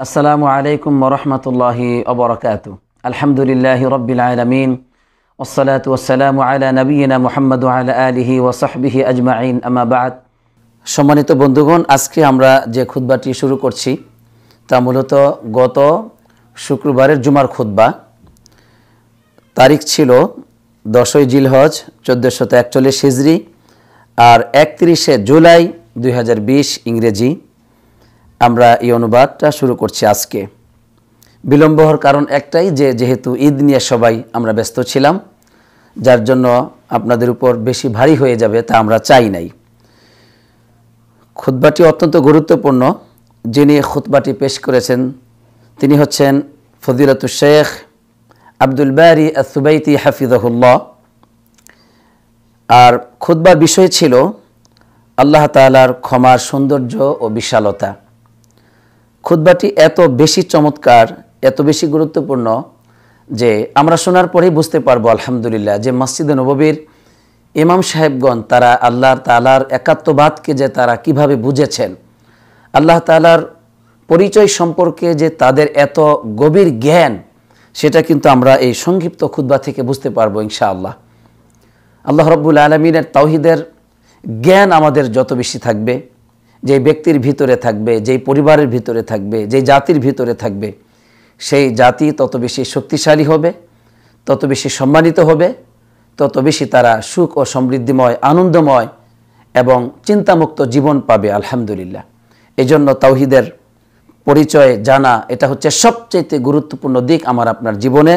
আসসালামু আলাইকুম ওরহমতুল্লাহি ওবরাকাতু। আলহামদুলিল্লাহি রব্বিল আলামিন ওয়াসসালাতু ওয়াসসালামু আলা নবিয়িনা মুহাম্মদ ওয়া আলা আলিহি ওয়া সাহবিহি আজমাইন, আম্মা বা'দ। সম্মানিত বন্ধুগণ, আজকে আমরা যে খুতবাটি শুরু করছি তা মূলত গত শুক্রবারের জুমার খুতবা। তারিখ ছিল 10ই জিলহজ 1441 হিজরি আর 31শে জুলাই 2020 ইংরেজি। আমরা এই অনুবাদটা শুরু করছি আজকে। বিলম্ব হওয়ার কারণ একটাই, যেহেতু ঈদ নিয়ে সবাই আমরা ব্যস্ত ছিলাম, যার জন্য আপনাদের উপর বেশি ভারী হয়ে যাবে তা আমরা চাই নাই। খুতবাটি অত্যন্ত গুরুত্বপূর্ণ। যিনি খুতবাটি পেশ করেছেন তিনি হচ্ছেন ফজিলাতুশ শেখ আব্দুল বারী আস-সুবাইতি হাফিজাহুল্লাহ। আর খুতবার বিষয় ছিল আল্লাহ তাআলার ক্ষমার সৌন্দর্য ও বিশালতা। খুতবাটি এত বেশি চমৎকার, এত বেশি গুরুত্বপূর্ণ যে আমরা শোনার পরেই বুঝতে পারবো আলহামদুলিল্লাহ যে মসজিদে নববীর ইমাম সাহেবগণ তারা আল্লাহ তাআলার একাত্মবাদকে যে তারা কিভাবে বুঝেছেন, আল্লাহ তাআলার পরিচয় সম্পর্কে যে তাদের এত গভীর জ্ঞান, সেটা কিন্তু আমরা এই সংক্ষিপ্ত খুতবা থেকে বুঝতে পারবো ইনশাআল্লাহ। আল্লাহ রাব্বুল আলামিনের তাওহীদের জ্ঞান আমাদের যত বেশি থাকবে, যেই ব্যক্তির ভিতরে থাকবে, যেই পরিবারের ভিতরে থাকবে, যেই জাতির ভিতরে থাকবে, সেই জাতি তত বেশি শক্তিশালী হবে, তত বেশি সম্মানিত হবে, তত বেশি তারা সুখ ও সমৃদ্ধিময়, আনন্দময় এবং চিন্তামুক্ত জীবন পাবে আলহামদুলিল্লাহ। এই জন্য তাওহীদের পরিচয় জানা এটা হচ্ছে সবচাইতে গুরুত্বপূর্ণ দিক আমার আপনার জীবনে,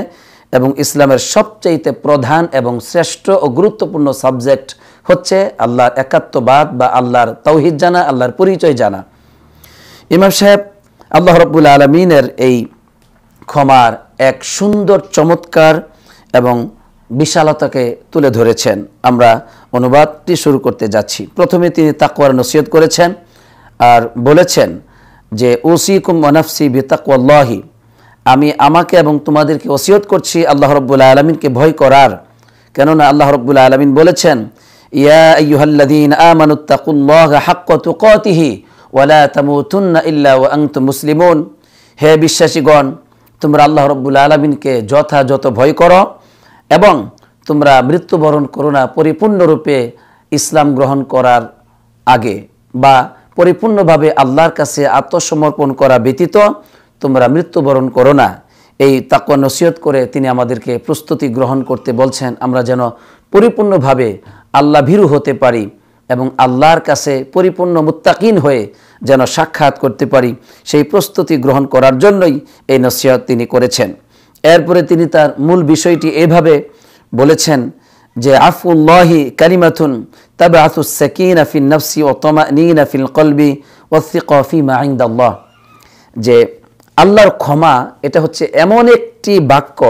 এবং ইসলামের সবচাইতে প্রধান এবং শ্রেষ্ঠ ও গুরুত্বপূর্ণ সাবজেক্ট হচ্ছে আল্লাহর একাত্মবাদ বা আল্লাহর তাওহীদ জানা, আল্লাহর পরিচয় জানা। ইমাম সাহেব আল্লাহ রাব্বুল আলামিনের এই ক্ষমার এক সুন্দর, চমৎকার এবং বিশালতাকে তুলে ধরেছেন। আমরা অনুবাদটি শুরু করতে যাচ্ছি। প্রথমে তিনি তাকওয়ার নসিহত করেছেন আর বলেছেন যে উসিকুম ওয়া নাফসি বিতাকওয়াল্লাহি, আমি আমাকে এবং তোমাদেরকে ওসিয়ত করছি আল্লাহ রাব্বুল আলামিনকে ভয় করার। কেননা আল্লাহ রাব্বুল আলামিন বলেছেন, ইয়া আইয়ুহাল্লাযীনা আমানুত্তাকুল্লাহা হাক্কা তুকাতিহি ওয়া লা তামুতুন্না ইল্লা ওয়া আনতুম মুসলিমুন। হে বিশ্বাসীগণ, তোমরা আল্লাহ রাব্বুল আলামিনকে যথাযথ ভয় করো এবং তোমরা মৃত্যুবরণ করো না পরিপূর্ণরূপে ইসলাম গ্রহণ করার আগে, বা পরিপূর্ণভাবে আল্লাহর কাছে আত্মসমর্পণ করা ব্যতীত তোমরা মৃত্যুবরণ করো না। এই তাকওয়া নসিহত করে তিনি আমাদেরকে প্রস্তুতি গ্রহণ করতে বলছেন, আমরা যেন পরিপূর্ণভাবে আল্লাহ ভীরু হতে পারি এবং আল্লাহর কাছে পরিপূর্ণ মুত্তাকিন হয়ে যেন সাক্ষাৎ করতে পারি, সেই প্রস্তুতি গ্রহণ করার জন্যই এই নসিহত তিনি করেছেন। এরপরে তিনি তার মূল বিষয়টি এভাবে বলেছেন যে আফুল্লাহি কালিমাতুন তাবআথুস সাকিনা ফিন নাফসি ওয়া তামানিনা ফিল কলবি ওয়া সিকা ফিমা ইনদাল্লাহ। যে আল্লাহর ক্ষমা এটা হচ্ছে এমন একটি বাক্য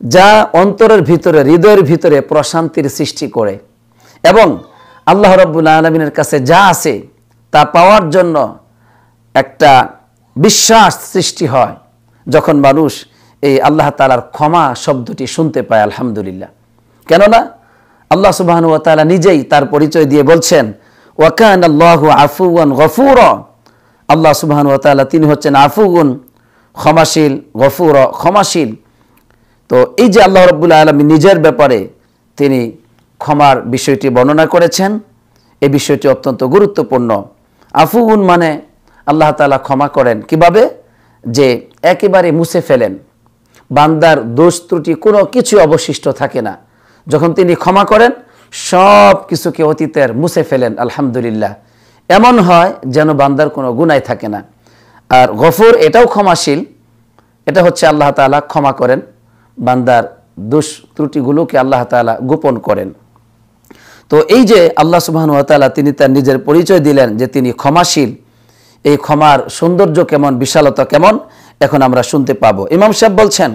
যা অন্তরের ভিতরে, হৃদয়ের ভিতরে প্রশান্তির সৃষ্টি করে এবং আল্লাহ রাব্বুল আলামিনের কাছে যা আছে তা পাওয়ার জন্য একটা বিশ্বাস সৃষ্টি হয় যখন মানুষ এই আল্লাহ তাআলার ক্ষমা শব্দটি শুনতে পায় আলহামদুলিল্লাহ। কেননা আল্লাহ সুবহানাহু ওয়া তাআলা নিজেই তার পরিচয় দিয়ে বলছেন, ওয়া কানাল্লাহু আফুওয়ান গফুরা। আল্লাহ সুবহানাহু ওয়া তাআলা তিনি হচ্ছেন আফুগুন, ক্ষমাশীল, গফুর, ক্ষমাশীল। তো এই যে আল্লাহ রাব্বুল আলামিন নিজের ব্যাপারে তিনি ক্ষমার বিষয়টি বর্ণনা করেছেন, এই বিষয়টি অত্যন্ত গুরুত্বপূর্ণ। আফুগুন মানে আল্লাহ তাআলা ক্ষমা করেন কিভাবে, যে একেবারে মুছে ফেলেন, বান্দার দোষ ত্রুটি কোনো কিছু অবশিষ্ট থাকে না। যখন তিনি ক্ষমা করেন সব কিছুকে অতীতের মুছে ফেলেন আলহামদুলিল্লাহ, এমন হয় যেন বান্দার কোনো গুনাহ থাকে না। আর গফুর এটাও ক্ষমাশীল, এটা হচ্ছে আল্লাহ তাআলা ক্ষমা করেন, বান্দার দোষ ত্রুটিগুলোকে আল্লাহ তাআলা গোপন করেন। তো এই যে আল্লাহ সুবহানাহু ওয়া তাআলা তিনি তার নিজের পরিচয় দিলেন যে তিনি ক্ষমাশীল, এই ক্ষমার সৌন্দর্য কেমন, বিশালতা কেমন, এখন আমরা শুনতে পাবো। ইমাম সাহেব বলছেন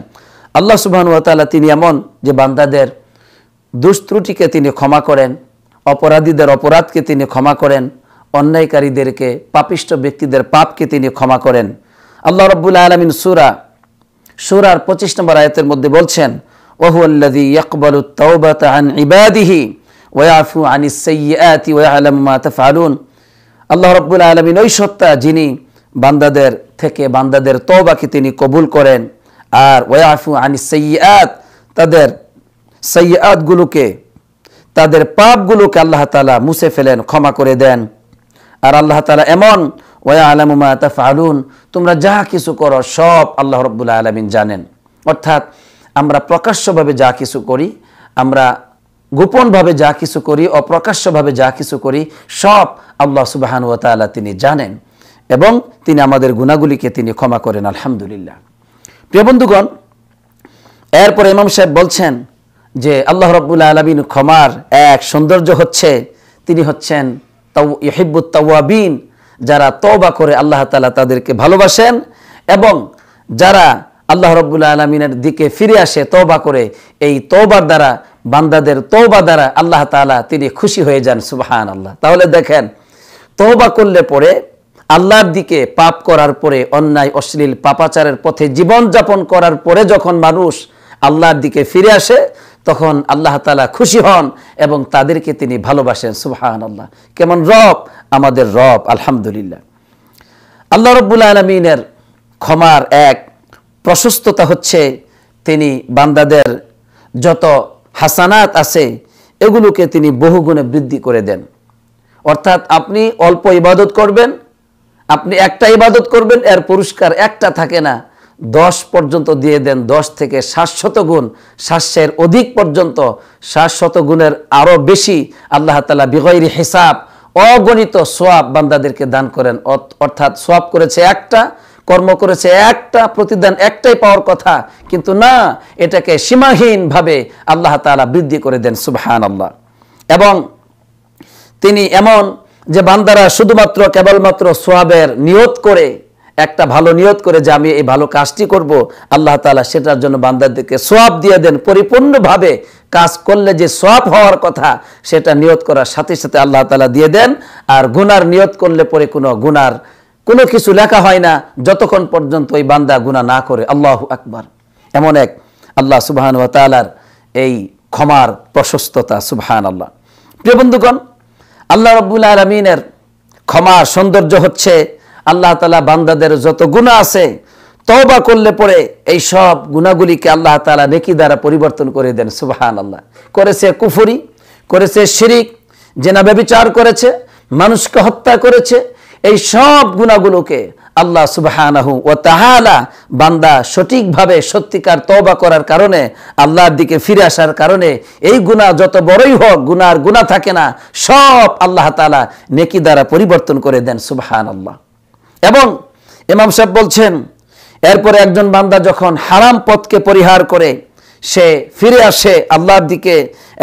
আল্লাহ সুবহানাহু ওয়া তাআলা তিনি এমন যে বান্দাদের দোষ ত্রুটিকে তিনি ক্ষমা করেন, অপরাধীদের অপরাধকে তিনি ক্ষমা করেন, অন্যায়কারীদেরকে, পাপিষ্ট ব্যক্তিদের পাপকে তিনি ক্ষমা করেন। আল্লাহ রাব্বুল আলামিন সূরার 25 নম্বর আয়াতের মধ্যে বলছেন, ওয়া হুয়াল্লাযী ইয়াকবালুত তাওবাতা আন ইবাদিহি ওয়া ইয়াফু আনিস সাইয়্যাতি ওয়া ইয়ালামু মা তাফআলুন। আল্লাহ রাব্বুল আলামিন ওই সত্তা যিনি বান্দাদের থেকে বান্দাদের তওবাকে তিনি কবুল করেন। আর ওয়াফু আনিস সাইয়্যাত, তাদের সাইয়্যাতগুলোকে, তাদের পাপগুলোকে আল্লাহ তাআলা মুছে ফেলেন, ক্ষমা করে দেন। আর আল্লাহ তাআলা এমন ওয়ায়ালামু মা তাফআলুন, তোমরা যা কিছু করো সব আল্লাহ রাব্বুল আলামিন জানেন। অর্থাৎ আমরা প্রকাশ্যভাবে যা কিছু করি, আমরা গোপনভাবে যা কিছু করি, অপ্রকাশ্যভাবে যা কিছু করি, সব আল্লাহ সুবহানাহু ওয়া তাআলা তিনি জানেন এবং তিনি আমাদের গুনাহগুলিকে তিনি ক্ষমা করেন। আলহামদুলিল্লাহ। প্রিয় বন্ধুগণ, এরপরে ইমাম সাহেব বলছেন যে আল্লাহ রাব্বুল আলামিন ক্ষমার এক সৌন্দর্য হচ্ছে তিনি হচ্ছেন ইউহিব্বুত তাওয়াবিন, যারা তওবা করে আল্লাহ তাআলা তাদেরকে ভালোবাসেন এবং যারা আল্লাহ রাব্বুল আলামিনের দিকে ফিরে আসে তওবা করে, এই তওবার দ্বারা, বান্দাদের তওবা দ্বারা আল্লাহ তাআলা তিনি খুশি হয়ে যান। সুবহানাল্লাহ। তাহলে দেখেন, তওবা করলে পরে আল্লাহর দিকে, পাপ করার পরে, অন্যায় অশ্লীল পাপাচারের পথে জীবনযাপন করার পরে যখন মানুষ আল্লাহর দিকে ফিরে আসে তখন আল্লাহ তাআলা খুশি হন এবং তাদেরকে তিনি ভালোবাসেন। সুবহানাল্লাহ। কেমন রব আমাদের রব। আলহামদুলিল্লাহ। আল্লাহ রাব্বুল আলামিনের ক্ষমার এক প্রশস্ততা হচ্ছে তিনি বান্দাদের যত হাসানাত আছে এগুলোকে তিনি বহুগুণে বৃদ্ধি করে দেন। অর্থাৎ আপনি অল্প ইবাদত করবেন, আপনি একটা ইবাদত করবেন, এর পুরস্কার একটা থাকে না, 10 পর্যন্ত দিয়ে দেন, 10 থেকে 700 গুণ, 700-এর অধিক পর্যন্ত, 700 গুণের আরো বেশি আল্লাহ তাআলা বিগয়রি হিসাব, অগণিত সওয়াব বান্দাদেরকে দান করেন। অর্থাৎ সওয়াব করেছে একটা, কর্ম করেছে একটা, প্রতিদান একটাই পাওয়ার কথা, কিন্তু না, এটাকে সীমাহীনভাবে আল্লাহ তাআলা বৃদ্ধি করে দেন। সুবহানাল্লাহ। এবং তিনি এমন যে বান্দারা শুধুমাত্র কেবলমাত্র সওয়াবের নিয়ত করে, একটা ভালো নিয়ত করে যে আমি এই ভালো কাজটি করব, আল্লাহ তাআলা সেটার জন্য বান্দাদেরকে সওয়াব দিয়ে দেন। পরিপূর্ণভাবে কাজ করলে যে সওয়াব হওয়ার কথা সেটা নিয়ত করার সাথে সাথে আল্লাহ তাআলা দিয়ে দেন। আর গুনার নিয়ত করলে পরে কোনো কিছু লেখা হয় না যতক্ষণ পর্যন্ত ওই বান্দা গুনাহ না করে। আল্লাহু আকবার। এমন এক আল্লাহ সুবহানাহু ওয়া তাআলার এই ক্ষমার প্রশস্ততা। সুবহানাল্লাহ। প্রিয় বন্ধুগণ, আল্লাহ রাব্বুল আলামিনের ক্ষমার সৌন্দর্য হচ্ছে আল্লাহ তাআলা বান্দাদের যত গুনাহ আছে তওবা করলে পরে এই সব গুনাহগুলিকে আল্লাহ তাআলা নেকি দ্বারা পরিবর্তন করে দেন। সুবহানাল্লাহ। করেছে কুফরি, করেছে শিরিক, জিনা ব্যভিচার করেছে, মানুষকে হত্যা করেছে, এই সব গুনাহগুলোকে আল্লাহ সুবহানাহু ওয়া তাআলা বান্দা সঠিকভাবে সত্যিকার তওবা করার কারণে, আল্লাহর দিকে ফিরে আসার কারণে এই গুনাহ যত বড়ই হোক, গুনাহ থাকে না, সব আল্লাহ তাআলা নেকি দ্বারা পরিবর্তন করে দেন। সুবহানাল্লাহ। এবং ইমাম সাহেব বলছেন, এরপরে একজন বান্দা যখন হারাম পথকে পরিহার করে সে ফিরে আসে আল্লাহর দিকে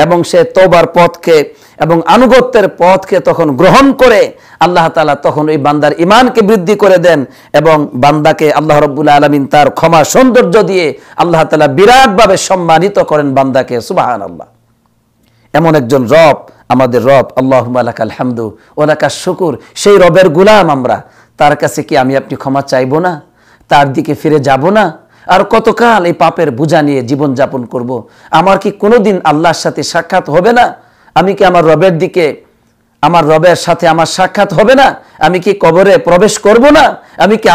এবং সে তওবার পথকে এবং আনুগত্যের পথকে তখন গ্রহণ করে, আল্লাহ তাআলা তখন ওই বান্দার ঈমানকে বৃদ্ধি করে দেন এবং বান্দাকে আল্লাহ রাব্বুল আলামিন তার ক্ষমা সৌন্দর্য দিয়ে আল্লাহ তাআলা বিরাটভাবে সম্মানিত করেন বান্দাকে। সুবহানাল্লাহ। এমন একজন রব আমাদের রব। আল্লাহুম্মা লাকাল হামদু ওয়া লাকাশ শুকুর। সেই রবের গোলাম আমরা, তার কাছে কি আমি আপনি ক্ষমা চাইবো না? তার দিকে ফিরে যাব না? আর কতকাল এই পাপের বোঝা নিয়ে জীবন যাপন করব? আমার কি কোনোদিন আল্লাহর সাথে সাক্ষাৎ হবে না? আমি কি আমার রবের দিকে, আমার রবের সাথে আমার সাক্ষাৎ হবে না? আমি কি কবরে প্রবেশ করব না? আমি কি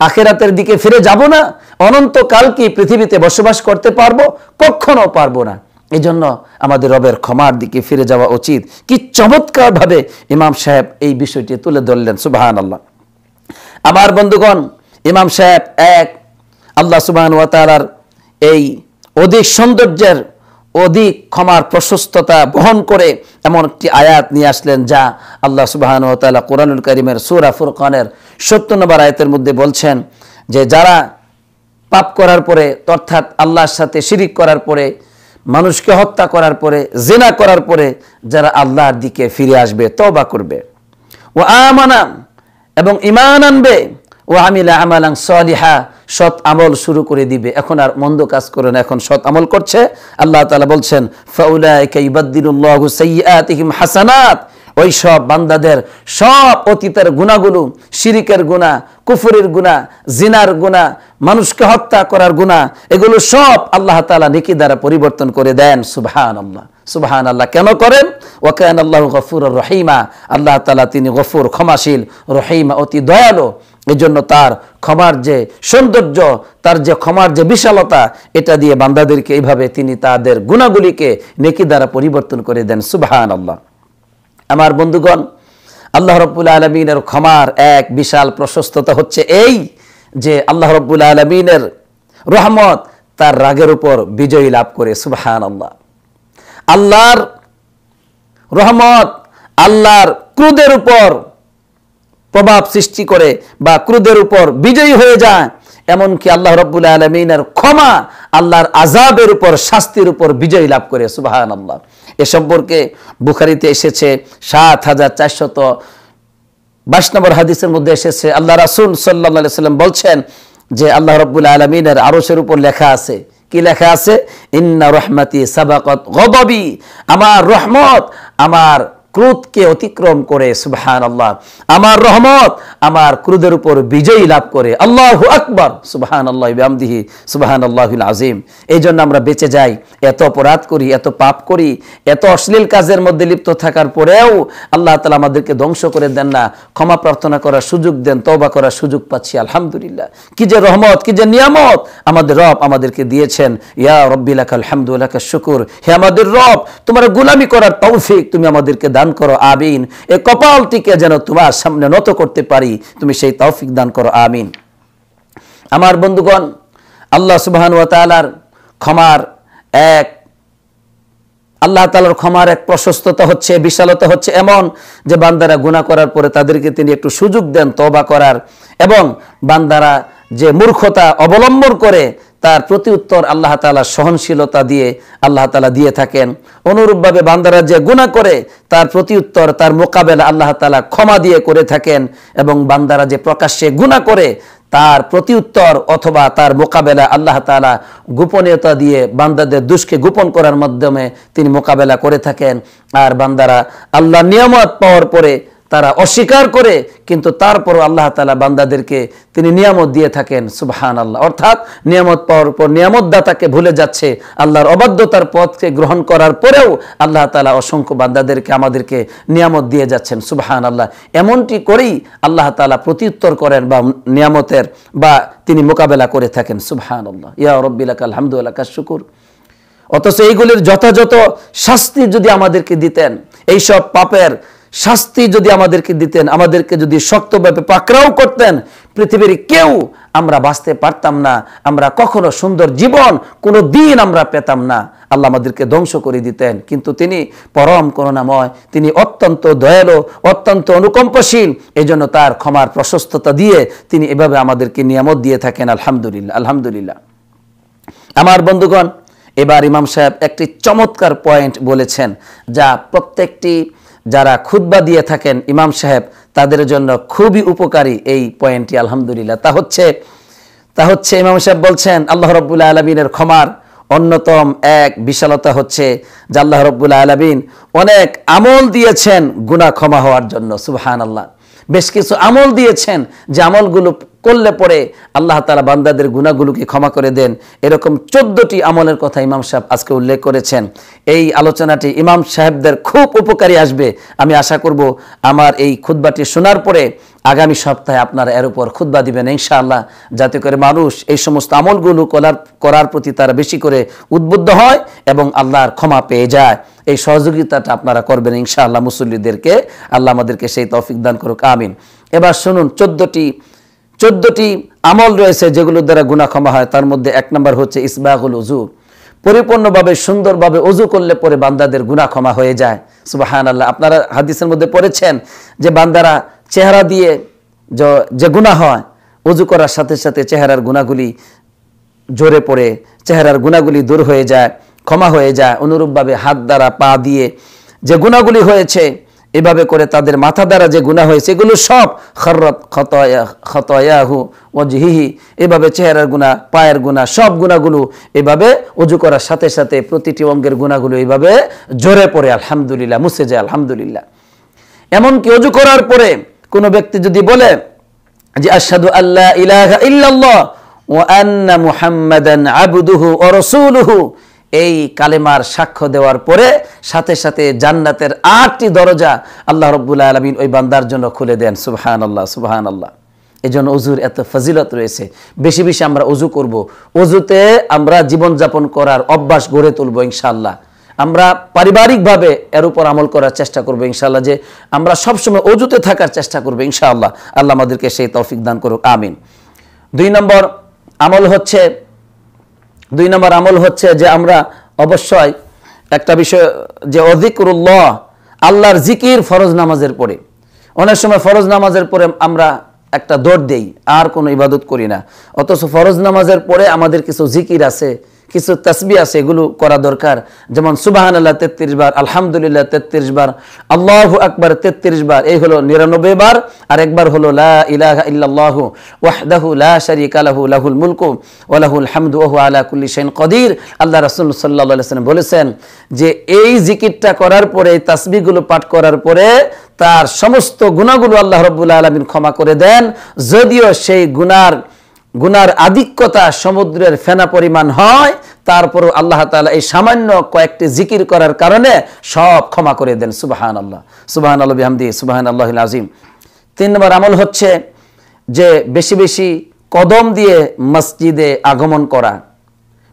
আখিরাতের দিকে ফিরে যাব না? অনন্তকাল কি পৃথিবীতে বসবাস করতে পারবো? কখনো পারবো না। এই জন্য আমাদের রবের ক্ষমার দিকে ফিরে যাওয়া উচিত। কি চমৎকার ভাবে ইমাম সাহেব এই বিষয়টি তুলে ধরলেন। সুবহানাল্লাহ। আমার বন্ধুগণ, ইমাম সাহেব এক আল্লাহ সুবহানাহু ওয়া তাআলার এই অধিক সৌন্দর্যের, অধিক ক্ষমার প্রশস্ততা বহন করে এমন একটি আয়াত নিয়ে আসলেন যা আল্লাহ সুবহানাহু ওয়া তাআলা কোরআনুল কারীমের সূরা ফুরকানের 70 নম্বর আয়াতের মধ্যে বলছেন যে যারা পাপ করার পরে, অর্থাৎ আল্লাহর সাথে শিরিক করার পরে, মানুষকে হত্যা করার পরে, জিনা করার পরে যারা আল্লাহর দিকে ফিরে আসবে, তওবা করবে, ও আমানা এবং ঈমান আনবে, ও আমিলা আমালান সালিহা সৎ আমল শুরু করে দিবে, এখন আর মন্দ কাজ করে না, এখন সৎ আমল করছে। আল্লাহ তাআলা বলছেন ফাউলাইকা ইউবাদদিলুল্লাহু সাইয়্যাতিহিম হাসানাত, ওই সব বান্দাদের সব অতীতের গুনাহগুলো, শিরিকের গুনাহ, কুফরের গুনাহ, জিনার গুনাহ, মানুষকে হত্যা করার গুনাহ, এগুলো সব আল্লাহ তাআলা নেকি দ্বারা পরিবর্তন করে দেন। সুবহানাল্লাহ। সুবহানাল্লাহ। কেন করেন? ওয়া কানা আল্লাহু গফুরুর রহিমা, আল্লাহ তাআলা তিনি গফুর, ক্ষমাশীল, রহিমা অতি দয়ালু। এজন্য তার ক্ষমার যে সৌন্দর্য, তার যে ক্ষমার যে বিশালতা, এটা দিয়ে বান্দাদেরকে এইভাবে তিনি তাদের গুনাহগুলিকে নেকি দ্বারা পরিবর্তন করে দেন। সুবহানাল্লাহ। আমার বন্ধুগণ, আল্লাহ রাব্বুল আলামিনের ক্ষমার এক বিশাল প্রশস্ততা হচ্ছে এই যে আল্লাহ রাব্বুল আলামিনের রহমত তার রাগের উপর বিজয় লাভ করে। সুবহানাল্লাহ। আল্লাহর রহমত আল্লাহর ক্রোধের উপর প্রভাব সৃষ্টি করে বা ক্রোধের উপর বিজয়ী হয়ে যায়। এমনকি আল্লাহ রাব্বুল আলামিনের ক্ষমা আল্লাহর আযাবের উপর, শাস্তির উপর বিজয় লাভ করে। সুবহানাল্লাহ। এ সম্পর্কে বুখারীতে এসেছে ৭৪22 নম্বর হাদিসের মধ্যে এসেছে, আল্লাহ রাসূল সাল্লাল্লাহু আলাইহি সাল্লাম বলছেন যে আল্লাহ রাব্বুল আলামিনের আরশের উপর লেখা আছে, কি লেখা আছে? ইন্না রহমাতি সাবাকাত গদাবি, আমার রহমত আমার ক্রোধকে অতিক্রম করে। সুবহানাল্লাহ। আমার রহমত আমার ক্রোধের উপর বিজয়ী লাভ করে। আল্লাহু আকবার। সুবহানাল্লাহি ওয়া বিহামদিহি সুবহানাল্লাহিল আযীম। এই জন্য আমরা বেঁচে যাই, এত অপরাধ করি, এত পাপ করি, এত অশ্লীল কাজের মধ্যে লিপ্ত থাকার পরেও আল্লাহ তাআলা আমাদেরকে ধ্বংস করে দেন না, ক্ষমা প্রার্থনা করার সুযোগ দেন, তওবা করার সুযোগ পাচ্ছি। আলহামদুলিল্লাহ। কি যে রহমত, কি যে নিয়ামত আমাদের রব আমাদেরকে দিয়েছেন। ইয়া রাব্বি লাকাল হামদু ওয়া লাকাশ শুকুর। হে আমাদের রব, তোমার গোলামি করার তৌফিক তুমি আমাদেরকে দান করো। আমিন। এই কপালটিকে যেন তোমার সামনে নত করতে পারি, তুমি সেই তৌফিক দান করো। আমিন। আমার বন্ধুগণ, আল্লাহ সুবহানাহু ওয়া তাআলার ক্ষমার এক প্রশস্ততা হচ্ছে, বিশালতা হচ্ছে এমন যে বান্দারা গুনাহ করার পরে তাদেরকে তিনি একটু সুযোগ দেন তওবা করার, এবং বান্দারা যে মূর্খতা অবলম্বন করে তার প্রতি উত্তর আল্লাহ তাআলা সহনশীলতা দিয়ে আল্লাহ তাআলা দিয়ে থাকেন। অনুরূপভাবে বান্দারা যে গুনাহ করে তার প্রতি উত্তর, তার মোকাবেলা আল্লাহ তাআলা ক্ষমা দিয়ে করে থাকেন, এবং বান্দারা যে প্রকাশ্যে গুনাহ করে তার প্রতি উত্তর অথবা তার মোকাবেলা আল্লাহ তাআলা গোপনীয়তা দিয়ে বান্দাদের দোষকে গোপন করার মাধ্যমে তিনি মোকাবেলা করে থাকেন। আর বান্দারা আল্লাহর নিয়ামত পাওয়ার পরে তারা অস্বীকার করে, কিন্তু তারপরও আল্লাহ তাআলা বান্দাদেরকে তিনি নিয়ামত দিয়ে থাকেন। সুবহানাল্লাহ। অর্থাৎ নিয়ামত পাওয়ার পর নিয়ামত দাতাকে ভুলে যাচ্ছে, আল্লাহর অবাধ্যতার পথকে গ্রহণ করার পরেও আল্লাহ তাআলা অসংখ্য বান্দাদেরকে আমাদেরকে নিয়ামত দিয়ে যাচ্ছেন। সুবহানাল্লাহ। এমনটি করেই আল্লাহ তাআলা প্রত্যুত্তর করেন বা নিয়ামতের বা তিনি মোকাবেলা করে থাকেন। সুবহানাল্লাহ। ইয়া রাব্বি লাকাল হামদু ওয়া লাকাশ শুকুর। অথচ এইগুলির যথাযথ শাস্তি যদি আমাদেরকে দিতেন, এইসব পাপের শাস্তি যদি আমাদেরকে দিতেন, আমাদেরকে যদি শক্তভাবে পাকড়াও করতেন, পৃথিবীর কেউ আমরা বাঁচতে পারতাম না, আমরা কখনো সুন্দর জীবন কোনো দিন আমরা পেতাম না, আল্লাহ আমাদেরকে ধ্বংস করে দিতেন। কিন্তু তিনি পরম করুণাময়, তিনি অত্যন্ত দয়ালু, অত্যন্ত অনুকম্পশীল। এই জন্য তার ক্ষমার প্রশস্ততা দিয়ে তিনি এভাবে আমাদেরকে নিয়ামত দিয়ে থাকেন। আলহামদুলিল্লাহ। আলহামদুলিল্লাহ। আমার বন্ধুগণ, এবার ইমাম সাহেব একটি চমৎকার পয়েন্ট বলেছেন, যা প্রত্যেকটি যারা খুতবা দিয়ে থাকেন ইমাম সাহেব তাদের জন্য খুবই উপকারী এই পয়েন্টটি। আলহামদুলিল্লাহ। তা হচ্ছে ইমাম সাহেব বলছেন আল্লাহ রাব্বুল আলামিনের ক্ষমার অন্যতম এক বিশালতা হচ্ছে যে আল্লাহ রাব্বুল আলামিন অনেক আমল দিয়েছেন গুনাহ ক্ষমা হওয়ার জন্য। সুবহানাল্লাহ। বেশ কিছু আমল দিয়েছেন যে আমলগুলো করলে পরে আল্লাহ তাআলা বান্দাদের গুনাহগুলোকে ক্ষমা করে দেন। এরকম 14টি আমলের কথা ইমাম সাহেব আজকে উল্লেখ করেছেন। এই আলোচনাটি ইমাম সাহেবদের খুব উপকারী আসবে। আমি আশা করব আমার এই খুতবাটি শোনার পরে আগামী সপ্তাহে আপনারা এর উপর খুতবা দিবেন ইনশাআল্লাহ, যাতে করে মানুষ এই সমস্ত আমলগুলো করার প্রতি তারা বেশি করে উদ্বুদ্ধ হয় এবং আল্লাহর ক্ষমা পেয়ে যায়। এই সহযোগিতাটা আপনারা করবেন ইনশাআল্লাহ মুসল্লিদেরকে। আল্লাহ আমাদেরকে সেই তৌফিক দান করুক। আমিন। এবার শুনুন, 14টি আমল রয়েছে যেগুলোর দ্বারা গুনাহ ক্ষমা হয়। তার মধ্যে 1 নম্বর হচ্ছে ইসবাগুল উযু। পরিপূর্ণভাবে সুন্দরভাবে ওযু করলে পরে বান্দাদের গুনাহ ক্ষমা হয়ে যায়। সুবহানাল্লাহ। আপনারা হাদিসের মধ্যে পড়েছেন যে বান্দারা চেহারা দিয়ে যে গুনাহ হয়, ওযু করার সাথে সাথে চেহারার গুনাহগুলি ঝরে পড়ে, চেহারার গুনাহগুলি দূর হয়ে যায়, ক্ষমা হয়ে যায়। অনুরূপভাবে হাত দ্বারা, পা দিয়ে যে গুনাহগুলি হয়েছে, এভাবে করে তাদের মাথা দ্বারা যে গুনাহ হয়েছে এগুলো সব খররত খতায়াহু ওয়াজহিহি, এভাবে চেহারার গুনাহ, পায়ের গুনাহ, সব গুনাহগুলো এভাবে ওযু করার সাথে সাথে প্রতিটি অঙ্গের গুনাহগুলো এইভাবে ঝরে পড়ে। আলহামদুলিল্লাহ। মুছে যায়। আলহামদুলিল্লাহ। এমনকি ওযু করার পরে কোনো ব্যক্তি যদি বলে যে আশহাদু আল্লা ইলাহা ইল্লাল্লাহ ওয়া আন্না মুহাম্মাদান আবদুহু ওয়া রাসূলুহু, এই কালেমার সাক্ষ্য দেওয়ার পরে সাথে সাথে জান্নাতের 8টি দরজা আল্লাহ রাব্বুল আলামিন ওই বান্দার জন্য খুলে দেন। সুবহানাল্লাহ। সুবহানাল্লাহ। এজন্য অজুর এত ফজিলত রয়েছে। বেশি বেশি আমরা অজু করব, অজুতে আমরা জীবনযাপন করার অভ্যাস গড়ে তুলব ইনশাআল্লাহ। আমরা পারিবারিকভাবে এর উপর আমল করার চেষ্টা করব ইনশাআল্লাহ, যে আমরা সবসময় অজুতে থাকার চেষ্টা করব ইনশাআল্লাহ। আল্লাহ আমাদেরকে সেই তৌফিক দান করুক, আমিন। 2 নম্বর আমল হচ্ছে যে আমরা অবশ্যই একটা বিষয়, যে অযিকরুল্লাহ, আল্লাহর জিকির ফরজ নামাজের পরে। অনেক সময় ফরজ নামাজের পরে আমরা একটা দৌড় দেই, আর কোনো ইবাদত করি না, অথচ ফরজ নামাজের পরে আমাদের কিছু জিকির আছে, কিছু তাসবিহ আছে, এগুলো করা দরকার। যেমন সুবহানাল্লাহ 33 বার, আলহামদুলিল্লাহ 33 বার, আল্লাহু আকবার 33 বার, এই হলো 99 বার। আর একবার হলো লা ইলাহা ইল্লাল্লাহু ওয়াহদাহু লা শারীকা লাহু লাহুল মুলকু ওয়া লাহুল হামদু ওয়া হুয়া আলা কুল্লি শাইইন কাদির। আল্লাহ রাসূল সাল্লাল্লাহু আলাইহি ওয়াসাল্লাম বলেছেন যে এই জিকিরটা করার পরে, এই তাসবিহগুলো পাঠ করার পরে তার সমস্ত গুনাহগুলো আল্লাহ রাব্বুল আলামিন ক্ষমা করে দেন, যদিও সেই গুনার আধিক্যতা সমুদ্রের ফেনা পরিমাণ হয়, তারপরও আল্লাহ তাআলা এই সামান্য কয়েকটি জিকির করার কারণে সব ক্ষমা করে দেন। সুবহানাল্লাহ, সুবহানাল্লাহ বিহামদিহি, সুবহানাল্লাহিল আযীম। 3 নম্বর আমল হচ্ছে যে বেশি বেশি কদম দিয়ে মসজিদে আগমন করা,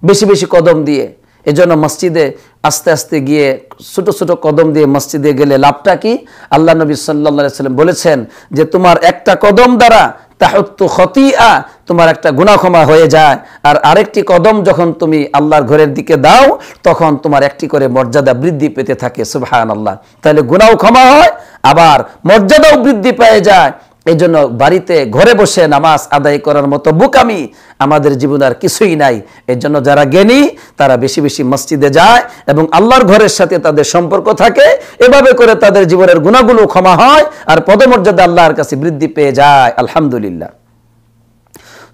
বেশি বেশি কদম দিয়ে। এজন্য মসজিদে আস্তে আস্তে গিয়ে ছোট ছোট কদম দিয়ে মসজিদে গেলে লাভটা কি? আল্লাহ নবী সাল্লাল্লাহু আলাইহি ওয়াসাল্লাম বলেছেন যে তোমার একটা কদম দ্বারা তাহুত্তু খতিয়া, তোমার একটা গুনাহ ক্ষমা হয়ে যায়। আর আরেকটি কদম যখন তুমি আল্লাহর ঘরের দিকে দাও, তখন তোমার একটি করে মর্যাদা বৃদ্ধি পেতে থাকে। সুবহানাল্লাহ। তাহলে গুনাহ ক্ষমা হয়, আবার মর্যাদাও বৃদ্ধি পেয়ে যায়। এই জন্য বাড়িতে ঘরে বসে নামাজ আদায় করার মতো বোকামি আমাদের জীবনে আর কিছুই নাই। এর জন্য যারা জ্ঞানী তারা বেশি বেশি মসজিদে যায় এবং আল্লাহর ঘরের সাথে তাদের সম্পর্ক থাকে। এভাবে করে তাদের জীবনের গুনাহগুলো ক্ষমা হয় আর পদমর্যাদা আল্লাহর কাছে বৃদ্ধি পেয়ে যায়। আলহামদুলিল্লাহ।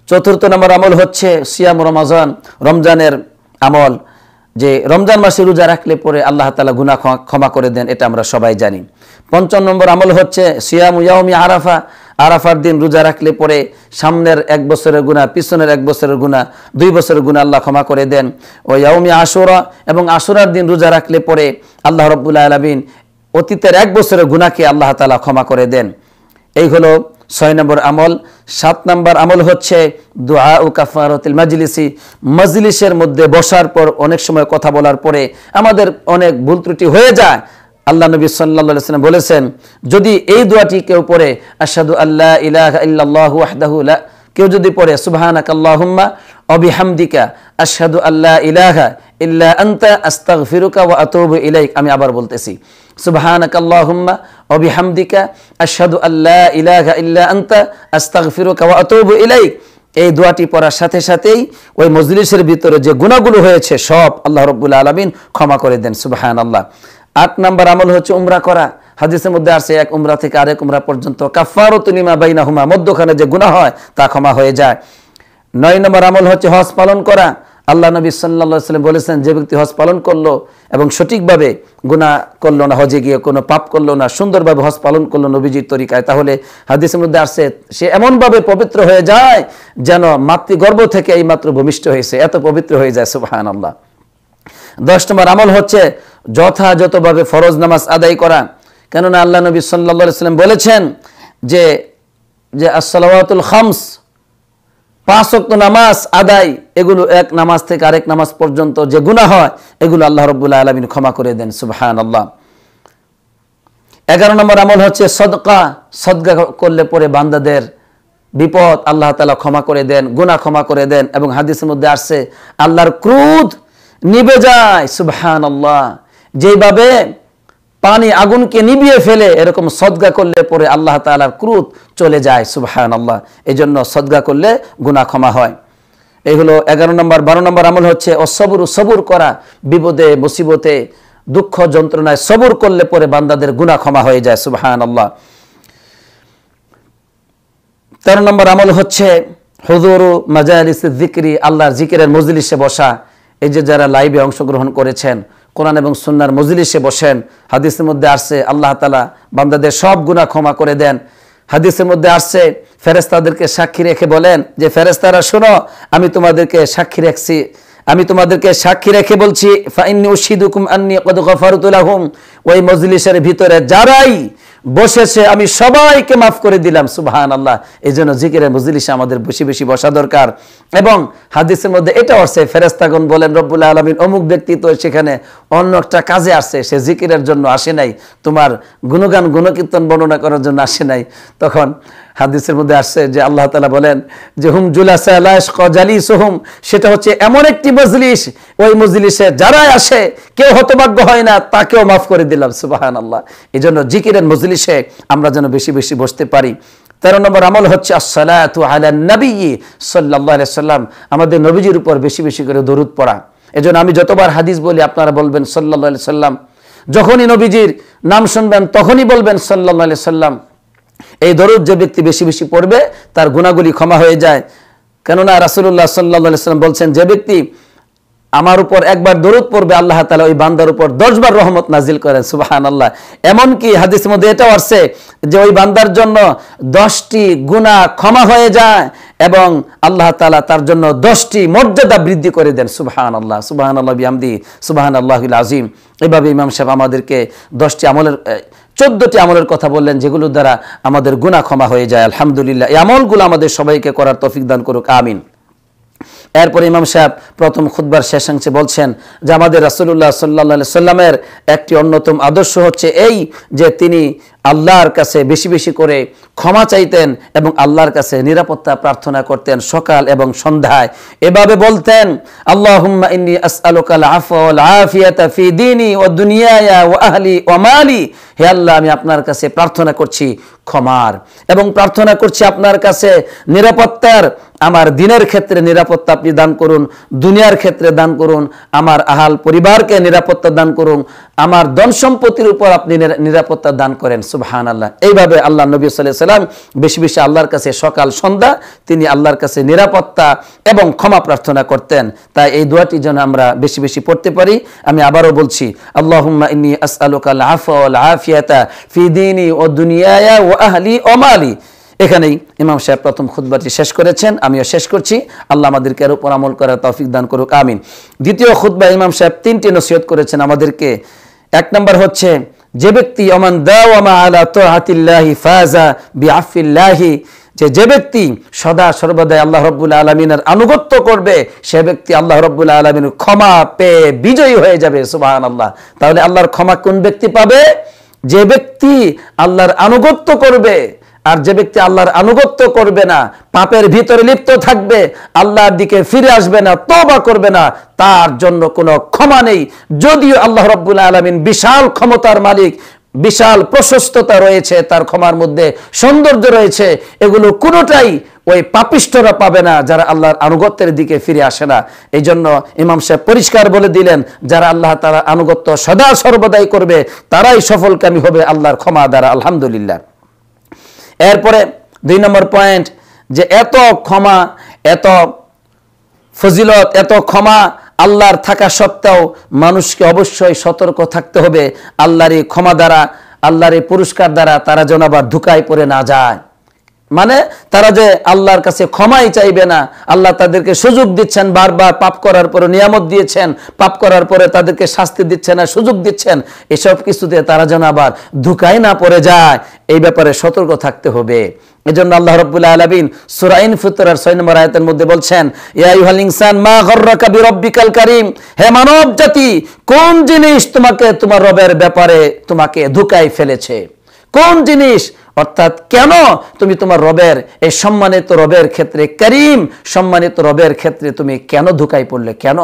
4 নম্বর আমল হচ্ছে সিয়াম রমাজান, রমজানের আমল, যে রমজান মাসে রোজা রাখলে পরে আল্লাহ তাআলা গুনাহ ক্ষমা করে দেন, এটা আমরা সবাই জানি। 5 নম্বর আমল হচ্ছে সিয়ামু ইয়াউমি আরাফা, আরাফার দিন রোজা রাখলে পরে সামনের 1 বছরের গুনাহ, পিছনের 1 বছরের গুনাহ, 2 বছরের গুনাহ আল্লাহ ক্ষমা করে দেন। ও ইয়াউমি আশুরা, এবং আশুরার দিন রোজা রাখলে পরে আল্লাহ রাব্বুল আলামিন অতীতের 1 বছরের গুনাহকে আল্লাহ তাআলা ক্ষমা করে দেন। এই হলো 6 নম্বর আমল। 7 নম্বর আমল হচ্ছে দুআ ও কাফারাতুল মাজলিসি, মজলিসের মধ্যে বসার পর অনেক সময় কথা বলার পরে আমাদের অনেক ভুল ত্রুটি হয়ে যায়। আল্লাহ নবী সাল্লাল্লাহু আলাইহি ওয়াসাল্লাম বলেছেন, যদি এই দোয়াটি কেউ পড়ে, আশহাদু আল্লা ইলাহা ইল্লাল্লাহু ওয়াহদাহু লা, কেউ যদি পড়ে সুবহানাকাল্লাহুম্মা ওয়া বিহামদিকা আশহাদু আল্লা ইলাহা ইল্লা আনতা আস্তাগফিরুকা ওয়া আতুবু ইলাইক। আমি আবার বলতেছি, সুবহানাকাল্লাহুম্মা ওয়া বিহামদিকা আশহাদু আল্লা ইলাহা ইল্লা আনতা আস্তাগফিরুকা ওয়া আতুবু ইলাইক। এই দোয়াটি পড়ার সাথে সাথেই ওই মজলিসের ভিতরে যে গুনাহগুলো হয়েছে সব আল্লাহ রাব্বুল আলামিন ক্ষমা করে দেন। সুবহানাল্লাহ। 8 নম্বর আমল হচ্ছে উমরা করা। হাদিসের মধ্যে আছে এক উমরা থেকে আরেক উমরা পর্যন্ত কাফারাতুন লিমা বাইনাহুমা, মধ্যখানে যে গুনাহ হয় তা ক্ষমা হয়ে যায়। 9 নম্বর আমল হচ্ছে হজ পালন করা। আল্লাহ নবী সাল্লাল্লাহু আলাইহি ওয়াসাল্লাম বলেছেন, যে ব্যক্তি হজ পালন করলো এবং সঠিকভাবে গুনাহ করলো না, হজে গিয়ে কোনো পাপ করলো না, সুন্দরভাবে হজ পালন করলো নবীজির তরিকায়, তাহলে হাদিসের মধ্যে আছে সে এমনভাবে পবিত্র হয়ে যায় যেন মাতৃগর্ভ থেকে এই মাত্র ভূমিষ্ঠ হয়েছে, এত পবিত্র হয়ে যায়। সুবহানাল্লাহ। 10 নম্বর আমল হচ্ছে যথাযথভাবে ফরজ নামাজ আদায় করা। কেননা আল্লাহ নবী সাল্লাল্লাহু আলাইহি ওয়াসাল্লাম বলেছেন যে as-সালাওয়াতুল খামস, 5 ওয়াক্ত নামাজ আদায়, এগুলো এক নামাজ থেকে আরেক নামাজ পর্যন্ত যে গুনাহ হয় এগুলো আল্লাহ রাব্বুল আলামিন ক্ষমা করে দেন। সুবহানাল্লাহ। 11 নম্বর আমল হচ্ছে সদকা, সদকা করলে পরে বান্দাদের বিপদ আল্লাহ তাআলা ক্ষমা করে দেন, গুনাহ ক্ষমা করে দেন। এবং হাদিসের মধ্যে আসছে আল্লাহর ক্রোধ নিভে যায়। সুবহানাল্লাহ। যেভাবে পানি আগুনকে নিভিয়ে ফেলে, এরকম সদকা করলে পরে আল্লাহ তাআলার ক্রোধ চলে যায়। সুবহানাল্লাহ। এজন্য সদকা করলে গুনাহ ক্ষমা হয়। এই হলো 11 নম্বর। 12 নম্বর আমল হচ্ছে অসবর, সবুর করা, বিপদে মুসিবতে দুঃখ যন্ত্রণায় সবুর করলে পরে বান্দাদের গুনাহ ক্ষমা হয়ে যায়। সুবহানাল্লাহ। 13 নম্বর আমল হচ্ছে হুজুরু মাজালিসিজ যিকরি, আল্লাহর জিকিরের মজলিসে বসা। এই যে যারা লাইভে অংশগ্রহণ করেছেন, কোরআন এবং সুন্নাহর মজলিসে বসেন, হাদিসের মধ্যে আসছে আল্লাহ তাআলা বান্দাদের সব গুনাহ ক্ষমা করে দেন। হাদিসের মধ্যে আসছে ফেরেশতাদেরকে সাক্ষী রেখে বলেন যে ফেরেশতারা শোনো, আমি তোমাদেরকে সাক্ষী রাখছি, আমি তোমাদেরকে সাক্ষী রেখে বলছি, ফাইন্নী উশহিদুকুম আন্নী ক্বাদ গফারতু লাহুম। ওই মজলিসের ভিতরে যারাই বসেছে, আমি সবাইকে মাফ করে দিলাম। সুবহানাল্লাহ। এই জন্য জিকিরের মজলিসে আমাদের বেশি বেশি বসা দরকার। এবং হাদিসের মধ্যে এটা আসছে, ফেরেশতাগণ বলেন রব্বুল আলামিন অমুক ব্যক্তি তো সেখানে অন্য একটা কাজে আসছে, সে জিকিরের জন্য আসে নাই, তোমার গুণগান গুণকীর্তন বর্ণনা করার জন্য আসে নাই। তখন হাদিসের মধ্যে আসছে যে আল্লাহ তাআলা বলেন যে হুম জুলাসা লা ইয়াশকা জালিসুহুম, সেটা হচ্ছে এমন একটি মজলিস, ওই মজলিসে যারা আসে কেউ হতভাগ্য হয় না, তাকেও মাফ করে দিলাম। সুবহানাল্লাহ। এই জন্য জিকিরের মজলিসে আমরা যেন বেশি বেশি বসতে পারি। 13 নম্বর আমল হচ্ছে আসসালাতু আলা নবী সাল্লাল্লাহু আলাইহি সাল্লাম, আমাদের নবীজির উপর বেশি বেশি করে দরুদ পড়া। এজন্য আমি যতবার হাদিস বলি আপনারা বলবেন সাল্লাল্লাহু আলাইহি সাল্লাম, যখনই নবীজির নাম শুনবেন তখনই বলবেন সাল্লাল্লাহু আলাইহি সাল্লাম। এই দরুদ যে ব্যক্তি বেশি বেশি পড়বে তার গুনাহগুলি ক্ষমা হয়ে যায়। কেননা রাসূলুল্লাহ সাল্লাল্লাহু আলাইহি সাল্লাম বলছেন, যে ব্যক্তি আমার উপর একবার দরুদ পড়বে আল্লাহ তাআলা ওই বান্দার উপর 10 বার রহমত নাজিল করেন। সুবহানাল্লাহ। এমন কি হাদিসের মধ্যে এটাও আসছে যে ওই বান্দার জন্য 10টি গুনাহ ক্ষমা হয়ে যায় এবং আল্লাহ তাআলা তার জন্য 10টি মর্যাদা বৃদ্ধি করে দেন। সুবহানাল্লাহ। সুবহানাল্লাহ বিহামদি সুবহানাল্লাহিল আযীম। এভাবে ইমাম সাহেব আমাদেরকে 10টি আমলের 14টি আমলের কথা বললেন যেগুলোর দ্বারা আমাদের গুনাহ ক্ষমা হয়ে যায়। আলহামদুলিল্লাহ। এই আমলগুলো আমাদের সবাইকে করার তৌফিক দান করুক, আমিন। এরপর ইমাম সাহেব প্রথম খুতবার শেষাংশে বলছেন যে আমাদের রাসূলুল্লাহ সাল্লাল্লাহু আলাইহি সাল্লামের একটি অন্যতম আদর্শ হচ্ছে এই যে তিনি আল্লাহর কাছে বেশি বেশি করে ক্ষমা চাইতেন এবং আল্লাহর কাছে নিরাপত্তা প্রার্থনা করতেন সকাল এবং সন্ধ্যায়। এভাবে বলতেন, আল্লাহুম্মা ইন্নী আসআলুকাল আফওয়া ওয়াল আফিয়াতা ফি দীনি ওয়া দুনিয়ায়া ওয়া আহলি ওয়া মালি। হে আল্লাহ, আমি আপনার কাছে প্রার্থনা করছি ক্ষমার এবং প্রার্থনা করছি আপনার কাছে নিরাপত্তার। আমার দিনের ক্ষেত্রে নিরাপত্তা আপনি দান করুন, দুনিয়ার ক্ষেত্রে দান করুন, আমার আহাল পরিবারকে নিরাপত্তা দান করুন, আমার ধন সম্পত্তির উপর আপনি নিরাপত্তা দান করেন। সুবহানাল্লাহ। এইভাবে আল্লাহ নবী সাল্লাল্লাহু আলাইহি সাল্লাম বেশি বেশি আল্লাহর কাছে সকাল সন্ধ্যা তিনি আল্লাহর কাছে নিরাপত্তা এবং ক্ষমা প্রার্থনা করতেন। তাই এই দোয়াটি যেন আমরা বেশি বেশি পড়তে পারি। আমি আবারও বলছি, আল্লাহুম্মা ইন্নী আসআলুকাল আফওয়া ওয়াল আফিয়াতা ফি দীনি ওয়া দুনিয়ায়া ওয়া আহলি ওয়া মালি। এখানেই ইমাম সাহেব প্রথম খুতবাটি শেষ করেছেন, আমিও শেষ করছি। আল্লাহ আমাদেরকে এর উপর আমল করার তৌফিক দান করুক, আমিন। দ্বিতীয় খুতবা ইমাম সাহেব 3টি নসিহত করেছেন আমাদেরকে। 1 নম্বর হচ্ছে যে ব্যক্তি ওমান দাওয়ামা আলা তাআতিল্লাহি ফাজা বিআফিল্লাহি, যে ব্যক্তি সদা সর্বদাই আল্লাহ রাব্বুল আলামিনের আনুগত্য করবে সে ব্যক্তি আল্লাহ রাব্বুল আলামিনের ক্ষমা পেয়ে বিজয়ী হয়ে যাবে। সুবহানাল্লাহ। তাহলে আল্লাহর ক্ষমা কোন ব্যক্তি পাবে? যে ব্যক্তি আল্লাহর আনুগত্য করবে। আর যে ব্যক্তি আল্লাহর আনুগত্য করবে না, পাপের ভিতরে লিপ্ত থাকবে, আল্লাহর দিকে ফিরে আসবে না, তওবা করবে না, তার জন্য কোনো ক্ষমা নেই। যদিও আল্লাহ রাব্বুল আলামিন বিশাল ক্ষমতার মালিক, বিশাল প্রশস্ততা রয়েছে, তার ক্ষমার মধ্যে সৌন্দর্য রয়েছে, এগুলো কোনোটাই ওই পাপিষ্ঠরা পাবে না যারা আল্লাহর আনুগত্যের দিকে ফিরে আসে না। এই জন্য ইমাম সাহেব পরিষ্কার বলে দিলেন, যারা আল্লাহ তাআলার আনুগত্য সদা সর্বদাই করবে তারাই সফলকামী হবে আল্লাহর ক্ষমা দ্বারা। আলহামদুলিল্লাহ। এরপরে 2 নম্বর পয়েন্ট, যে এত ক্ষমা, এত ফজিলত, এত ক্ষমা আল্লাহর থাকা সত্ত্বেও মানুষকে অবশ্যই সতর্ক থাকতে হবে আল্লাহর এই ক্ষমা দ্বারা, আল্লাহর এই পুরস্কার দ্বারা তারা যেন আবার ধোঁকায় পড়ে না যায়। মানে তারা যে আল্লাহর কাছে ক্ষমাই চাইবে না, আল্লাহ তাদেরকে সুযোগ দিচ্ছেন, বারবার পাপ করার পরে নিয়ামত দিয়েছেন, পাপ করার পরে তাদেরকে শাস্তি দিচ্ছেন না, সুযোগ দিচ্ছেন, এসব কিছুতে তারা যেন আবার ধোঁকায় না পড়ে যায়, এই ব্যাপারে সতর্ক থাকতে হবে। এজন্য আল্লাহ রাব্বুল আলামিন সূরা ইনফিতরের 6 নম্বর আয়াতের মধ্যে বলছেন, ইয়া আইয়ুহাল ইনসান মা গাররাকা বিরাব্বিকাল কারীম, হে মানব জাতি, কোন জিনিস তোমাকে তোমার রবের ব্যাপারে তোমাকে ধোঁকায় ফেলেছে? কোন জিনিস? অর্থাৎ কেন তুমি তোমার রবের, এই সম্মানিত রবের ক্ষেত্রে, করিম সম্মানিত রবের ক্ষেত্রে তুমি কেন ধোঁকায় পড়লে? কেন,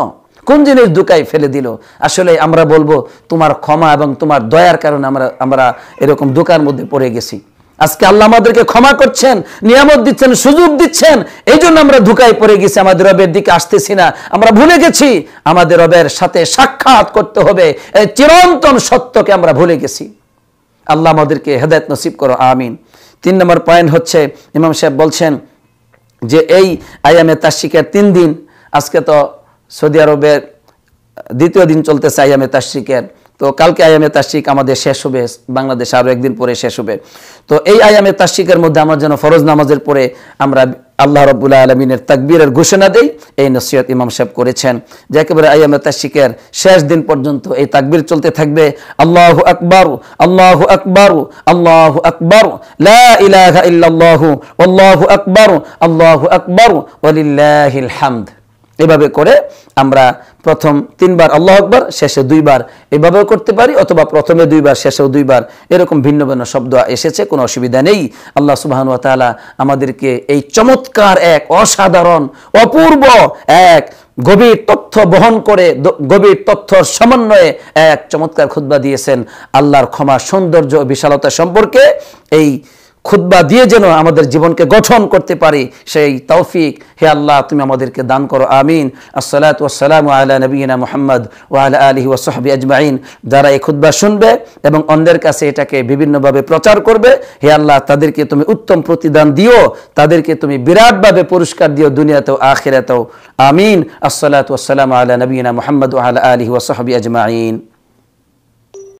কোন জিনিস ধোঁকায় ফেলে দিল? আসলে আমরা বলবো তোমার ক্ষমা এবং তোমার দয়ার কারণে আমরা এরকম ধোঁকার মধ্যে পড়ে গেছি। আজকে আল্লাহ আমাদেরকে ক্ষমা করছেন, নিয়ামত দিচ্ছেন, সুযোগ দিচ্ছেন, এই জন্য আমরা ধোঁকায় পড়ে গেছি, আমাদের রবের দিকে আসতেছি না, আমরা ভুলে গেছি আমাদের রবের সাথে সাক্ষাৎ করতে হবে, এই চিরন্তন সত্যকে আমরা ভুলে গেছি। আল্লাহ আমাদেরকে হেদায়েত নসিব করো, আমিন। 3 নম্বর পয়েন্ট হচ্ছে ইমাম সাহেব বলছেন যে এই আইয়ামে তাশরিকের 3 দিন, আজকে তো সৌদি আরবের 2য় দিন চলতেছে আইয়ামে তাশরিকের, তো কালকে আয়ামে তাশরিক আমাদের শেষ হবে, বাংলাদেশে আরো একদিন পরে শেষ হবে। তো এই আয়ামে তাশরিকের মধ্যে আমরা যেন ফরজ নামাজের পরে আমরা আল্লাহ রাব্বুল আলামিনের তাকবীরের ঘোষণা দেই, এই নসিহত ইমাম সাহেব করেছেন যে একেবারে আয়ামে তাশরিকের শেষ দিন পর্যন্ত এই তাকবীর চলতে থাকবে, আল্লাহু আকবার, আল্লাহু আকবার, আল্লাহু আকবার, লা ইলাহা ইল্লাল্লাহু, আল্লাহু আকবার, আল্লাহু আকবার, ওয়ালিল্লাহিল হামদ। এভাবে করে আমরা প্রথম 3 বার আল্লাহু আকবার, শেষে 2 বার এভাবেও করতে পারি, অথবা প্রথমে 2 বার শেষেও 2 বার, এরকম ভিন্ন ভিন্ন শব্দ এসেছে, কোনো অসুবিধা নেই। আল্লাহ সুবহানাহু ওয়া তাআলা আমাদেরকে এই চমৎকার এক অসাধারণ অপূর্ব এক গভীর তথ্য বহন করে, গভীর তথ্যর সমন্বয়ে এক চমৎকার খুতবা দিয়েছেন আল্লাহর ক্ষমা, সৌন্দর্য ও বিশালতা সম্পর্কে। এই খুতবা দিয়ে যেন আমাদের জীবনকে গঠন করতে পারি সেই তৌফিক হে আল্লাহ তুমি আমাদেরকে দান করো, আমিন। আসসালাতু ওয়াসসালামু আলা নবিয়িনা মুহাম্মদ ওয়া আলা আলিহি ওয়া সাহবিহি আজমাইন। যারা এই খুতবা শুনবে এবং অন্যের কাছে এটাকে বিভিন্নভাবে প্রচার করবে, হে আল্লাহ তাদেরকে তুমি উত্তম প্রতিদান দিও, তাদেরকে তুমি বিরাটভাবে পুরস্কার দিও দুনিয়াতেও আখিরাতেও, আমিন। আসসালাতু ওয়াসসালামু আলা নবিয়িনা মুহাম্মদ ওয়া আলা আলিহি ওয়া সাহবিহি আজমাইন।